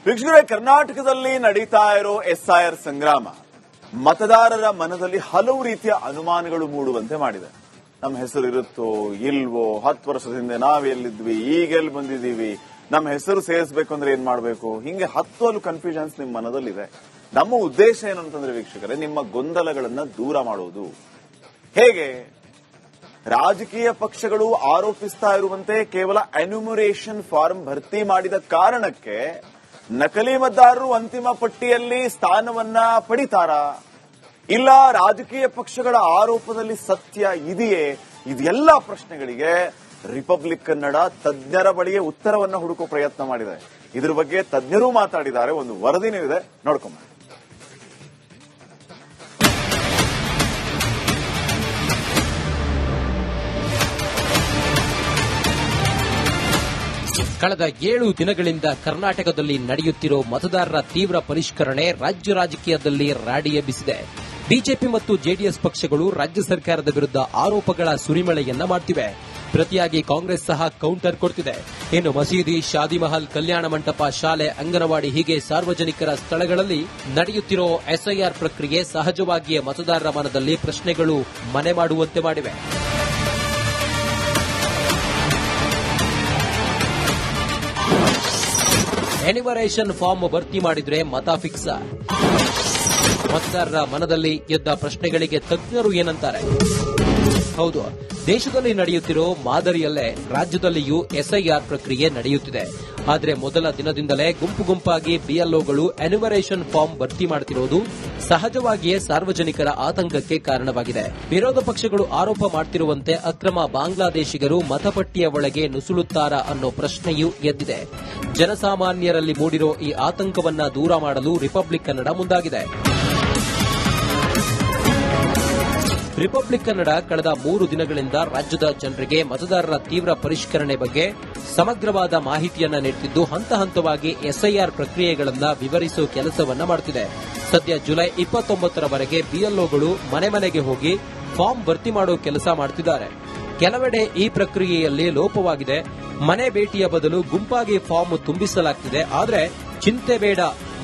ವೀಕ್ಷಕರೇ, ಕರ್ನಾಟಕದಲ್ಲಿ ನಡೀತಾ ಇರೋ ಎಸ್ಐಆರ್ ಸಂಗ್ರಾಮ ಮತದಾರರ ಮನದಲ್ಲಿ ಹಲವು ರೀತಿಯ ಅನುಮಾನಗಳು ಮೂಡುವಂತೆ ಮಾಡಿದೆ. ನಮ್ಮ ಹೆಸರು ಇರುತ್ತೋ ಇಲ್ವೋ, 10 ವರ್ಷದ ಹಿಂದೆ ನಾವೆಲ್ಲಿದ್ವಿ, ಈಗ ಎಲ್ಲಿ ಬಂದಿದ್ದೀವಿ, ನಮ್ಮ ಹೆಸರು ಸೇರಿಸಬೇಕು ಅಂದ್ರೆ ಏನ್ ಮಾಡಬೇಕು, ಹಿಂಗೆ 10 ಕನ್ಫ್ಯೂಷನ್ಸ್ ನಿಮ್ಮ ಮನದಲ್ಲಿದೆ. ನಮ್ಮ ಉದ್ದೇಶ ಏನಂತಂದ್ರೆ ವೀಕ್ಷಕರೇ, ನಿಮ್ಮ ಗೊಂದಲಗಳನ್ನ ದೂರ ಮಾಡೋದು. ಹೇಗೆ? ರಾಜಕೀಯ ಪಕ್ಷಗಳು ಆರೋಪಿಸ್ತಾ ಇರುವಂತೆ ಕೇವಲ ಎನ್ಯುಮರೇಷನ್ ಫಾರ್ಮ್ ಭರ್ತಿ ಮಾಡಿದ ಕಾರಣಕ್ಕೆ ನಕಲಿ ಮತದಾರರು ಅಂತಿಮ ಪಟ್ಟಿಯಲ್ಲಿ ಸ್ಥಾನವನ್ನ ಪಡಿತಾರಾ, ಇಲ್ಲ ರಾಜಕೀಯ ಪಕ್ಷಗಳ ಆರೋಪದಲ್ಲಿ ಸತ್ಯ ಇದೆಯೇ? ಇದೆಲ್ಲ ಪ್ರಶ್ನೆಗಳಿಗೆ ರಿಪಬ್ಲಿಕ್ ಕನ್ನಡ ತಜ್ಞರ ಬಳಿಗೆ ಉತ್ತರವನ್ನ ಹುಡುಕೋ ಪ್ರಯತ್ನ ಮಾಡಿದೆ. ಇದ್ರ ಬಗ್ಗೆ ತಜ್ಞರು ಮಾತಾಡಿದ್ದಾರೆ. ಒಂದು ವರದಿನೂ ಇದೆ, ನೋಡ್ಕೊಂಬ. ಕಳೆದ 7 ದಿನಗಳಿಂದ ಕರ್ನಾಟಕದಲ್ಲಿ ನಡೆಯುತ್ತಿರೋ ಮತದಾರರ ತೀವ್ರ ಪರಿಷ್ಕರಣೆ ರಾಜ್ಯ ರಾಜಕೀಯದಲ್ಲಿ ರಾಡಿ ಎಬ್ಬಿಸಿದೆ. ಬಿಜೆಪಿ ಮತ್ತು ಜೆಡಿಎಸ್ ಪಕ್ಷಗಳು ರಾಜ್ಯ ಸರ್ಕಾರದ ವಿರುದ್ಧ ಆರೋಪಗಳ ಸುರಿಮಳೆಯನ್ನ ಮಾಡ್ತಿವೆ. ಪ್ರತಿಯಾಗಿ ಕಾಂಗ್ರೆಸ್ ಸಹ ಕೌಂಟರ್ ಕೊಡ್ತಿದೆ. ಇನ್ನು ಮಸೀದಿ, ಶಾದಿ ಮಹಲ್, ಕಲ್ಯಾಣ ಮಂಟಪ, ಶಾಲೆ, ಅಂಗನವಾಡಿ ಹೀಗೆ ಸಾರ್ವಜನಿಕರ ಸ್ಥಳಗಳಲ್ಲಿ ನಡೆಯುತ್ತಿರೋ ಎಸ್ಐಆರ್ ಪ್ರಕ್ರಿಯೆ ಸಹಜವಾಗಿಯೇ ಮತದಾರರ ಮನದಲ್ಲಿ ಪ್ರಶ್ನೆಗಳು ಮನೆ ಮಾಡುವಂತೆ ಮಾಡಿವೆ. ಎನ್ಯುಮರೇಷನ್ ಫಾರ್ಮ್ ಭರ್ತಿ ಮಾಡಿದ್ರೆ ಮತ ಫಿಕ್ಸ್. ಮತದಾರರ ಮನದಲ್ಲಿ ಎದ್ದ ಪ್ರಶ್ನೆಗಳಿಗೆ ತಜ್ಞರು ಏನಂತಾರೆ? ಹೌದು, ದೇಶದಲ್ಲಿ ನಡೆಯುತ್ತಿರೋ ಮಾದರಿಯಲ್ಲೇ ರಾಜ್ಯದಲ್ಲಿಯೂ ಎಸ್ಐಆರ್ ಪ್ರಕ್ರಿಯೆ ನಡೆಯುತ್ತಿದೆ. ಆದರೆ ಮೊದಲ ದಿನದಿಂದಲೇ ಗುಂಪು ಗುಂಪಾಗಿ ಬಿಎಲ್ಒಗಳು ಎನ್ಯುಮರೇಷನ್ ಫಾರ್ಮ್ ಭರ್ತಿ ಮಾಡುತ್ತಿರುವುದು ಸಹಜವಾಗಿಯೇ ಸಾರ್ವಜನಿಕರ ಆತಂಕಕ್ಕೆ ಕಾರಣವಾಗಿದೆ. ವಿರೋಧ ಪಕ್ಷಗಳು ಆರೋಪ ಮಾಡುತ್ತಿರುವಂತೆ ಅಕ್ರಮ ಬಾಂಗ್ಲಾದೇಶಿಗರು ಮತಪಟ್ಟಿಯ ಒಳಗೆ ನುಸುಳುತ್ತಾರಾ ಅನ್ನೋ ಪ್ರಶ್ನೆಯೂ ಎದ್ದಿದೆ. ಜನಸಾಮಾನ್ಯರಲ್ಲಿ ಮೂಡಿರೋ ಈ ಆತಂಕವನ್ನ ದೂರ ಮಾಡಲು ರಿಪಬ್ಲಿಕ್ ಕನ್ನಡ ಮುಂದಾಗಿದೆ. ರಿಪಬ್ಲಿಕ್ ಕನ್ನಡ ಕಳೆದ 3 ದಿನಗಳಿಂದ ರಾಜ್ಯದ ಜನರಿಗೆ ಮತದಾರರ ತೀವ್ರ ಪರಿಷ್ಕರಣೆ ಬಗ್ಗೆ ಸಮಗ್ರವಾದ ಮಾಹಿತಿಯನ್ನ ನೀಡುತ್ತಿದ್ದು, ಹಂತ ಹಂತವಾಗಿ ಎಸ್ಐಆರ್ ಪ್ರಕ್ರಿಯೆಗಳನ್ನು ವಿವರಿಸುವ ಕೆಲಸವನ್ನ ಮಾಡುತ್ತಿದೆ. ಸದ್ಯ ಜುಲೈ 29ರವರೆಗೆ ಬಿಎಲ್ಒಗಳು ಮನೆ ಮನೆಗೆ ಹೋಗಿ ಫಾರ್ಮ್ ಭರ್ತಿ ಮಾಡುವ ಕೆಲಸ ಮಾಡುತ್ತಿದ್ದಾರೆ. ಕೆಲವೆಡೆ ಈ ಪ್ರಕ್ರಿಯೆಯಲ್ಲಿ ಲೋಪವಾಗಿದೆ. ಮನೆ ಭೇಟಿಯ ಬದಲು ಗುಂಪಾಗಿ ಫಾರ್ಮ್ ತುಂಬಿಸಲಾಗುತ್ತಿದೆ. ಆದರೆ ಚಿಂತೆ ಬೇಡ,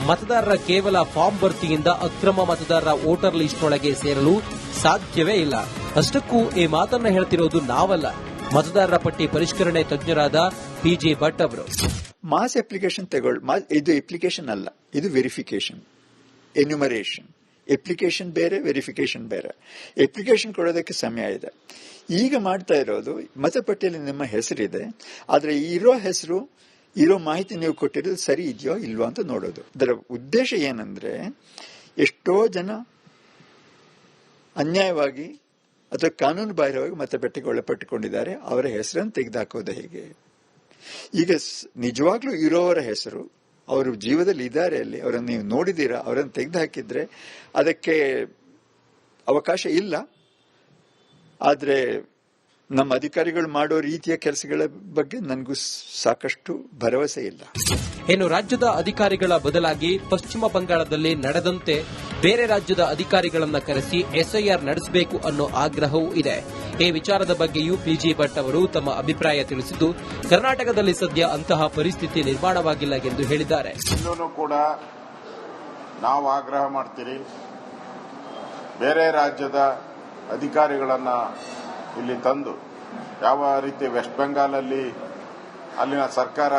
ಮತದಾರರ ಕೇವಲ ಫಾರ್ಮ್ ಭರ್ತಿಯಿಂದ ಅಕ್ರಮ ಮತದಾರರ ವೋಟರ್ ಲಿಸ್ಟ್ ಒಳಗೆ ಸೇರಲು ಸಾಧ್ಯವೇ ಇಲ್ಲ. ಅಷ್ಟಕ್ಕೂ ಈ ಮಾತನ್ನ ಹೇಳ್ತಿರೋದು ನಾವಲ್ಲ, ಮತದಾರರ ಪಟ್ಟಿ ಪರಿಷ್ಕರಣೆ ತಜ್ಞರಾದ ಪಿಜಿ ಭಟ್ ಅವರು. ಮಾಸ್ ಅಪ್ಲಿಕೇಶನ್ ಇದು ಅಪ್ಲಿಕೇಶನ್ ಅಲ್ಲ, ಇದು ವೆರಿಫಿಕೇಶನ್. ಎನ್ಯುಮರೇಷನ್ ಅಪ್ಲಿಕೇಶನ್ ಬೇರೆ, ವೆರಿಫಿಕೇಶನ್ ಬೇರೆ. ಅಪ್ಲಿಕೇಶನ್ ಕೊಡೋದಕ್ಕೆ ಸಮಯ ಇದೆ. ಈಗ ಮಾಡ್ತಾ ಇರೋದು, ಮತಪಟ್ಟಿಯಲ್ಲಿ ನಿಮ್ಮ ಹೆಸರಿದೆ, ಆದರೆ ಇರೋ ಮಾಹಿತಿ ನೀವು ಕೊಟ್ಟಿರೋದು ಸರಿ ಇದೆಯೋ ಇಲ್ವೋ ಅಂತ ನೋಡೋದು. ಇದರ ಉದ್ದೇಶ ಏನಂದ್ರೆ, ಎಷ್ಟೋ ಜನ ಅನ್ಯಾಯವಾಗಿ ಅಥವಾ ಕಾನೂನು ಬಾಹಿರವಾಗಿ ಮತಪಟ್ಟಿಗೆ ಒಳಪಟ್ಟುಕೊಂಡಿದ್ದಾರೆ. ಅವರ ಹೆಸರನ್ನು ತೆಗೆದುಹಾಕೋದು ಹೇಗೆ? ಈಗ ನಿಜವಾಗ್ಲೂ ಇರೋವರ ಹೆಸರು, ಅವರು ಜೀವದಲ್ಲಿ ಇದ್ದಾರೆ, ಅಲ್ಲಿ ಅವರನ್ನು ನೀವು ನೋಡಿದ್ದೀರಾ, ಅವರನ್ನು ತೆಗೆದುಹಾಕಿದ್ರೆ ಅದಕ್ಕೆ ಅವಕಾಶ ಇಲ್ಲ. ಆದರೆ ನಮ್ಮ ಅಧಿಕಾರಿಗಳು ಮಾಡೋ ರೀತಿಯ ಕೆಲಸಗಳ ಬಗ್ಗೆ ನನಗೂ ಸಾಕಷ್ಟು ಭರವಸೆ ಇಲ್ಲ. ಇನ್ನು ರಾಜ್ಯದ ಅಧಿಕಾರಿಗಳ ಬದಲಾಗಿ ಪಶ್ಚಿಮ ಬಂಗಾಳದಲ್ಲಿ ನಡೆದಂತೆ ಬೇರೆ ರಾಜ್ಯದ ಅಧಿಕಾರಿಗಳನ್ನ ಕರೆಸಿ ಎಸ್ಐಆರ್ ನಡೆಸಬೇಕು ಅನ್ನೋ ಆಗ್ರಹವೂ ಇದೆ. ಈ ವಿಚಾರದ ಬಗ್ಗೆಯೂ ಪಿಜಿ ಭಟ್ ಅವರು ತಮ್ಮ ಅಭಿಪ್ರಾಯ ತಿಳಿಸಿದ್ದು, ಕರ್ನಾಟಕದಲ್ಲಿ ಸದ್ಯ ಅಂತಹ ಪರಿಸ್ಥಿತಿ ನಿರ್ಮಾಣವಾಗಿಲ್ಲ ಎಂದು ಹೇಳಿದ್ದಾರೆ. ಇನ್ನೂ ಕೂಡ ನಾವು ಆಗ್ರಹ ಮಾಡ್ತೀರಿ, ಬೇರೆ ರಾಜ್ಯದ ಅಧಿಕಾರಿಗಳನ್ನ ಇಲ್ಲಿ ತಂದು, ಯಾವ ರೀತಿ ವೆಸ್ಟ್ ಬೆಂಗಾಲಲ್ಲಿ ಅಲ್ಲಿನ ಸರ್ಕಾರ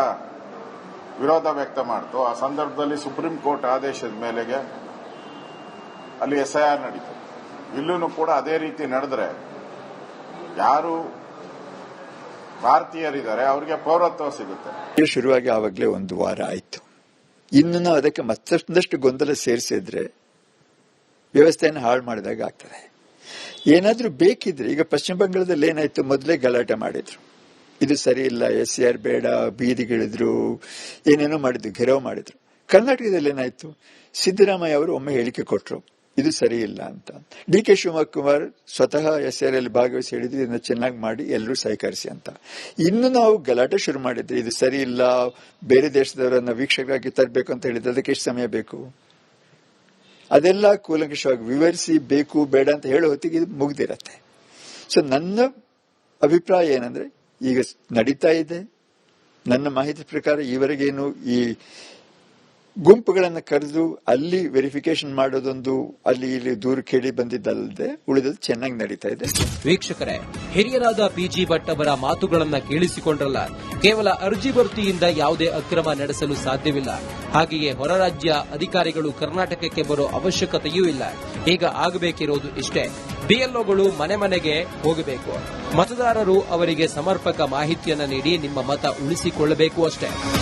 ವಿರೋಧ ವ್ಯಕ್ತ ಮಾಡ್ತು, ಆ ಸಂದರ್ಭದಲ್ಲಿ ಸುಪ್ರೀಂ ಕೋರ್ಟ್ ಆದೇಶದ ಮೇಲೆಗೆ ಅಲ್ಲಿ ಎಸ್ಐಆರ್ ನಡೀತು. ಇಲ್ಲೂ ಕೂಡ ಅದೇ ರೀತಿ ನಡೆದ್ರೆ ಯಾರು ಭಾರತೀಯರಿದ್ದಾರೆ ಅವರಿಗೆ ಪೌರತ್ವ ಸಿಗುತ್ತೆ. ಶುರುವಾಗಿ ಆವಾಗಲೇ 1 ವಾರ ಆಯ್ತು. ಇನ್ನು ನಾವು ಅದಕ್ಕೆ ಮತ್ತಷ್ಟು ಗೊಂದಲ ಸೇರಿಸಿದ್ರೆ ವ್ಯವಸ್ಥೆಯನ್ನು ಹಾಳು ಮಾಡಿದಾಗ ಆಗ್ತದೆ. ಏನಾದ್ರೂ ಬೇಕಿದ್ರೆ, ಈಗ ಪಶ್ಚಿಮ ಬಂಗಾಳದಲ್ಲಿ ಏನಾಯ್ತು, ಮೊದಲೇ ಗಲಾಟೆ ಮಾಡಿದ್ರು, ಇದು ಸರಿ ಇಲ್ಲ, ಎಸ್ಐಆರ್ ಬೇಡ, ಬೀದಿಗಿಳಿದ್ರು, ಏನೇನೋ ಮಾಡಿದ್ರು, ಘೆರಾವ್ ಮಾಡಿದ್ರು. ಕರ್ನಾಟಕದಲ್ಲಿ ಏನಾಯ್ತು, ಸಿದ್ದರಾಮಯ್ಯ ಅವರು ಒಮ್ಮೆ ಹೇಳಿಕೆ ಕೊಟ್ಟರು, ಇದು ಸರಿ ಇಲ್ಲ ಅಂತ. ಡಿ.ಕೆ. ಶಿವಕುಮಾರ್ ಸ್ವತಃ ಎಸ್ಐಆರ್ ಅಲ್ಲಿ ಭಾಗವಹಿಸಿ ಹೇಳಿದ್ರು, ಇದನ್ನ ಚೆನ್ನಾಗಿ ಮಾಡಿ ಎಲ್ಲರೂ ಸಹಕರಿಸಿ ಅಂತ. ಇನ್ನು ನಾವು ಗಲಾಟೆ ಶುರು ಮಾಡಿದ್ರೆ, ಇದು ಸರಿ ಇಲ್ಲ, ಬೇರೆ ದೇಶದವರನ್ನ ವೀಕ್ಷಕರಾಗಿ ತರಬೇಕು ಅಂತ ಹೇಳಿದ್ರೆ ಅದಕ್ಕೆ ಎಷ್ಟು ಸಮಯ ಬೇಕು? ಅದೆಲ್ಲ ಕೂಲಂಕಷವಾಗಿ ವಿವರಿಸಿ ಬೇಕು ಬೇಡ ಅಂತ ಹೇಳೋ ಹೊತ್ತಿಗೆ ಇದು ಮುಗ್ದಿರತ್ತೆ. ಸೊ ನನ್ನ ಅಭಿಪ್ರಾಯ ಏನಂದ್ರೆ, ಈಗ ನಡೀತಾ ಇದೆ, ನನ್ನ ಮಾಹಿತಿ ಪ್ರಕಾರ ಈವರೆಗೇನು ಈ ಗುಂಪುಗಳನ್ನು ಕರೆದು ಅಲ್ಲಿ ವೆರಿಫಿಕೇಶನ್ ಮಾಡೋದೊಂದು ಅಲ್ಲಿ ಇಲ್ಲಿ ದೂರ ಕೇಳಿ ಬಂದಿದ್ದಲ್ಲದೆ ಉಳಿದದ್ದು ಚೆನ್ನಾಗಿ ನಡೀತಾ ಇದೆ. ವೀಕ್ಷಕರೇ, ಹಿರಿಯರಾದ ಪಿಜಿ ಭಟ್ ಅವರ ಮಾತುಗಳನ್ನ ಕೇಳಿಸಿಕೊಂಡ್ರಲ್ಲ. ಕೇವಲ ಅರ್ಜಿ ಭರ್ತಿಯಿಂದ ಯಾವುದೇ ಅಕ್ರಮ ನಡೆಸಲು ಸಾಧ್ಯವಿಲ್ಲ. ಹಾಗೆಯೇ ಹೊರ ರಾಜ್ಯ ಅಧಿಕಾರಿಗಳು ಕರ್ನಾಟಕಕ್ಕೆ ಬರೋ ಅವಶ್ಯಕತೆಯೂ ಇಲ್ಲ. ಈಗ ಆಗಬೇಕಿರೋದು ಇಷ್ಟೇ, ಬಿಎಲ್ಒಗಳು ಮನೆ ಮನೆಗೆ ಹೋಗಬೇಕು. ಮತದಾರರು ಅವರಿಗೆ ಸಮರ್ಪಕ ಮಾಹಿತಿಯನ್ನ ನೀಡಿ ನಿಮ್ಮ ಮತ ಉಳಿಸಿಕೊಳ್ಳಬೇಕು ಅಷ್ಟೇ.